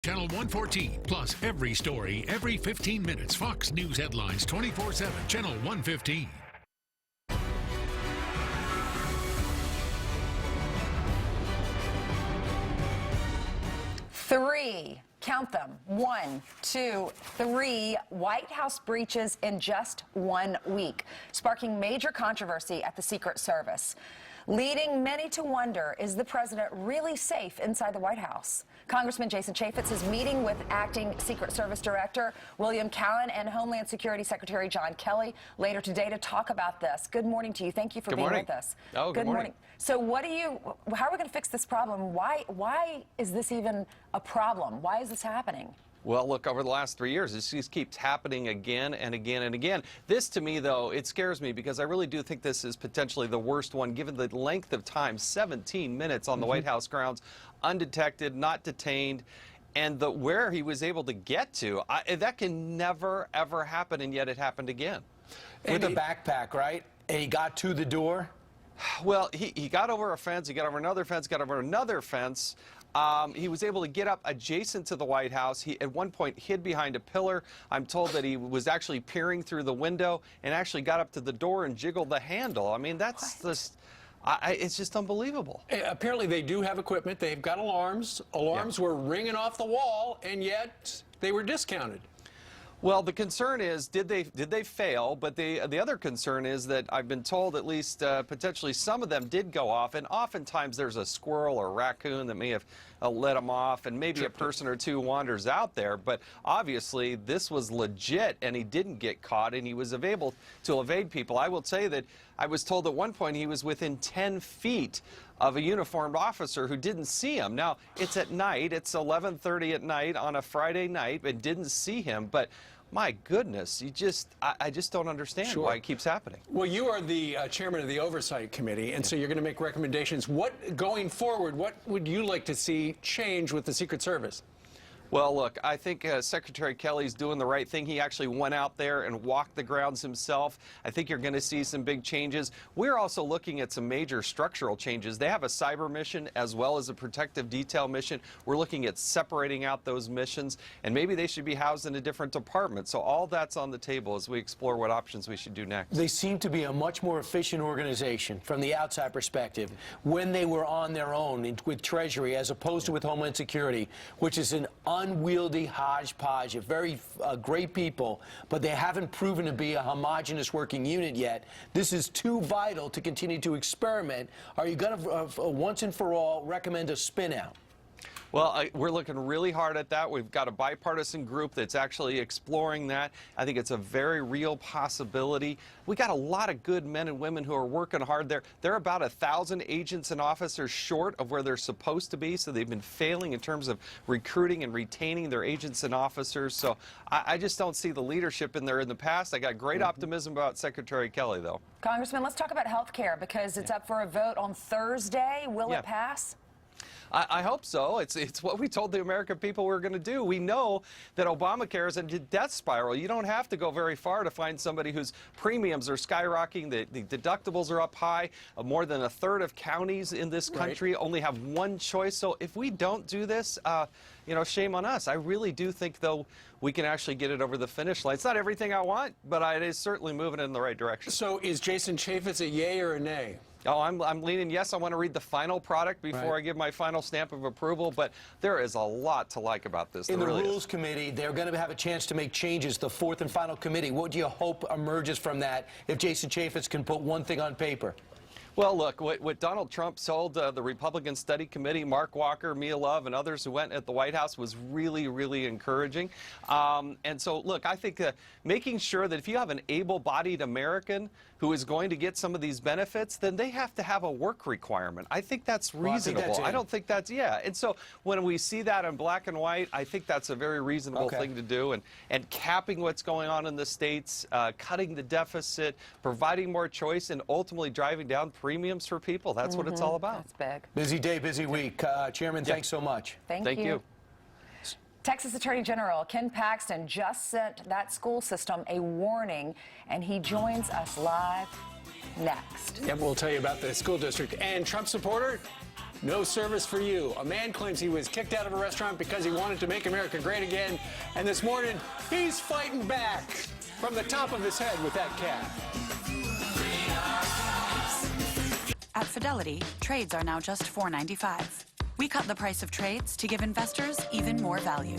Channel 114, plus every story, every 15 minutes. Fox News headlines 24/7. Channel 115. Count them, 1, 2, 3 White House breaches in just 1 week, sparking major controversy at the Secret Service, leading many to wonder, is the president really safe inside the White House? Congressman Jason Chaffetz is meeting with acting Secret Service Director William Callan and Homeland Security Secretary John Kelly later today to talk about this. Good morning to you. Thank you for being with us. Oh, good morning. So how are we going to fix this problem? Why is this even a problem? Why is this happening? Well, look, over the last 3 years, this just keeps happening again and again and again. This, to me, though, it scares me because I really do think this is potentially the worst one, given the length of time, 17 minutes on the White House grounds, undetected, not detained, and where he was able to get to. That can never, ever happen, and yet it happened again. With a backpack, right? And he got to the door? Well, he got over a fence, he got over another fence, got over another fence. He was able to get up adjacent to the White House. He, at one point, hid behind a pillar. I'm told that he was actually peering through the window and actually got up to the door and jiggled the handle. I mean, that's just... it's just unbelievable. Apparently, they do have equipment. They've got alarms. Alarms were ringing off the wall, and yet they were discounted. Well, the concern is, did they fail? But the other concern is that I've been told at least potentially some of them did go off, and oftentimes there's a squirrel or raccoon that may have let them off, and maybe a person or two wanders out there. But obviously, this was legit, and he didn't get caught, and he was able to evade people. I will say that I was told at one point he was within 10 feet of a uniformed officer who didn't see him. Now, it's at night. It's 11:30 at night on a Friday night, and didn't see him. But my goodness, I just don't understand why it keeps happening. Well, you are the chairman of the Oversight Committee, and so you're going to make recommendations. Going forward, what would you like to see change with the Secret Service? Well, look, I think Secretary Kelly's doing the right thing. He actually went out there and walked the grounds himself. I think you're going to see some big changes. We're also looking at some major structural changes. They have a cyber mission as well as a protective detail mission. We're looking at separating out those missions, and maybe they should be housed in a different department. So all that's on the table as we explore what options we should do next. They seem to be a much more efficient organization from the outside perspective when they were on their own with Treasury as opposed to with Homeland Security, which is an unwieldy hodgepodge of very great people, but they haven't proven to be a homogenous working unit yet. This is too vital to continue to experiment. Are you going to, once and for all, recommend a spin-out? Well, we're looking really hard at that. We've got a bipartisan group that's actually exploring that. I think it's a very real possibility. We got a lot of good men and women who are working hard there. They're about 1,000 agents and officers short of where they're supposed to be, so they've been failing in terms of recruiting and retaining their agents and officers. So I just don't see the leadership in there in the past. I got great optimism about Secretary Kelly, though. Congressman, let's talk about health care because it's up for a vote on Thursday. Will it pass? I hope so. It's what we told the American people we were going to do. We know that Obamacare is a death spiral. You don't have to go very far to find somebody whose premiums are skyrocketing. The deductibles are up high. More than 1/3 of counties in this country only have one choice. So if we don't do this, you know, shame on us. I really do think, though, we can actually get it over the finish line. It's not everything I want, but it is certainly moving in the right direction. So is Jason Chaffetz a yay or a nay? Oh, I'm leaning yes. I want to read the final product before I give my final stamp of approval, but there is a lot to like about this. In the Rules Committee, they're going to have a chance to make changes, the fourth and final committee. What do you hope emerges from that if Jason Chaffetz can put one thing on paper? Well, look, what Donald Trump told the Republican Study Committee, Mark Walker, Mia Love, and others who went at the White House was really, really encouraging. And so, look, I think making sure that if you have an able-bodied American who is going to get some of these benefits, then they have to have a work requirement. I think that's reasonable. I don't think that's, And so when we see that in black and white, I think that's a very reasonable thing to do. And capping what's going on in the states, cutting the deficit, providing more choice, and ultimately driving down premiums for people. That's what it's all about. That's big. Busy day, busy week. Chairman, thanks so much. Thank you. Texas Attorney General Ken Paxton just sent that school system a warning, and he joins us live next. We'll tell you about the school district. And Trump supporter no service for you. A man claims he was kicked out of a restaurant because he wanted to make America great again, and this morning he's fighting back from the top of his head with that cat. At Fidelity, trades are now just $4.95. We cut the price of trades to give investors even more value.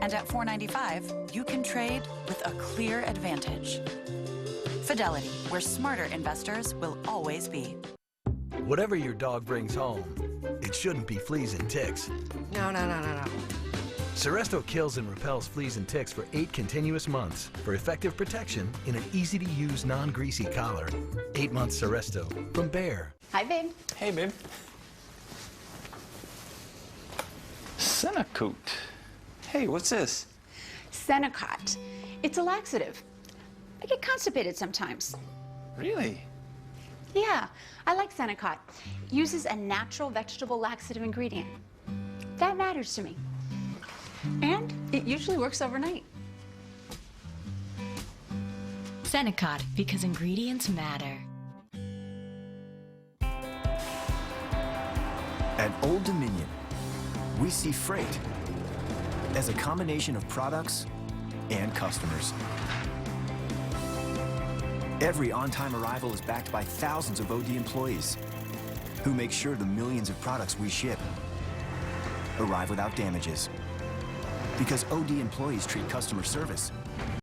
And at $4.95, you can trade with a clear advantage. Fidelity, where smarter investors will always be. Whatever your dog brings home, it shouldn't be fleas and ticks. No. Seresto kills and repels fleas and ticks for 8 continuous months for effective protection in an easy-to-use, non-greasy collar. 8 months Seresto from Bayer. Hi, babe. Hey, babe. Senecoot. Hey, what's this? Senecot. It's a laxative. I get constipated sometimes. Really? Yeah, I like Senecot. Uses a natural vegetable laxative ingredient. That matters to me. And it usually works overnight. Senecot, because ingredients matter. At Old Dominion, we see freight as a combination of products and customers. Every on-time arrival is backed by thousands of OD employees who make sure the millions of products we ship arrive without damages. Because OD employees treat customer service